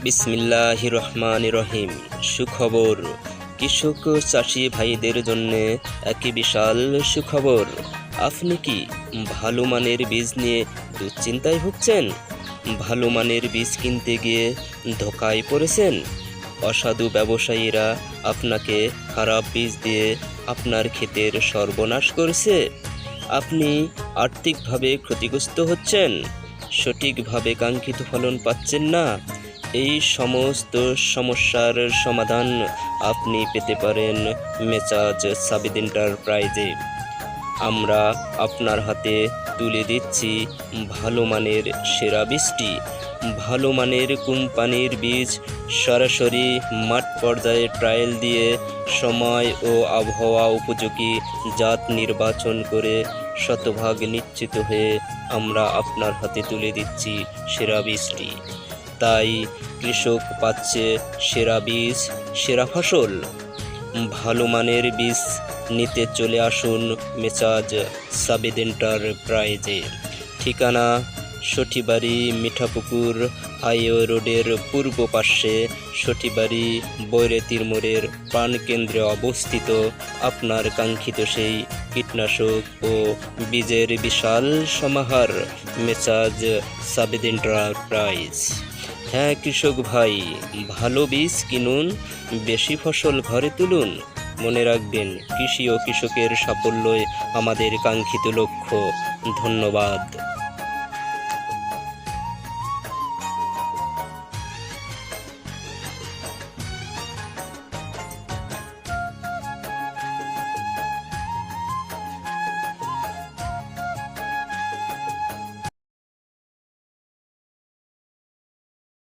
বিসমিল্লাহির রহমানির রহিম। সুখবর, কৃষক চাষি ভাইদের জন্য একটি বিশাল সুখবর। আপনি কি ভালো মানের বীজ নিয়ে দুশ্চিন্তায় ভুগছেন? ভালো মানের বীজ কিনতে গিয়ে ধোঁকায় পড়েছেন? অসাধু ব্যবসায়ীরা আপনাকে খারাপ বীজ দিয়ে আপনার ক্ষেতের সর্বনাশ করেছে? আপনি আর্থিকভাবে ক্ষতিগ্রস্ত হচ্ছেন, সঠিকভাবে কাঙ্ক্ষিত ফলন পাচ্ছেন না। এই সমস্ত সমস্যার সমাধান আপনি পেতে পারেন মেসার্স সাবিদ এন্টারপ্রাইজে। আমরা আপনার হাতে তুলে দিচ্ছি ভালো মানের সেরা বীজটি। ভালো মানের কোম্পানির বীজ সরাসরি মাঠ পর্যায়ে ট্রায়াল দিয়ে সময় ও আবহাওয়া উপযোগী জাত নির্বাচন করে শতভাগ নিশ্চিত হয়ে আমরা আপনার হাতে তুলে দিচ্ছি সেরা বীজটি। তাই কৃষক পাচ্ছে সেরা বীজ, সেরা ফসল। ভালো মানের বীজ নিতে চলে আসুন মেসার্স সাবিদ এন্টারপ্রাইজে। ঠিকানা সঠিবাড়ি মিঠাপুকুর হাইওয়ে রোডের পূর্ব পার্শ্বে, সঠিবাড়ি বৈরতির মোড়ের প্রাণকেন্দ্রে অবস্থিত। আপনার কাঙ্ক্ষিত সেই কীটনাশক ও বীজের বিশাল সমাহার মেসার্স সাবিদ এন্টারপ্রাইজ। হ্যাঁ কৃষক ভাই, ভালো বীজ কিনুন, বেশি ফসল ঘরে তুলুন। মনে রাখবেন, কৃষি ও কৃষকের সাফল্যই আমাদের কাঙ্ক্ষিত লক্ষ্য। ধন্যবাদ।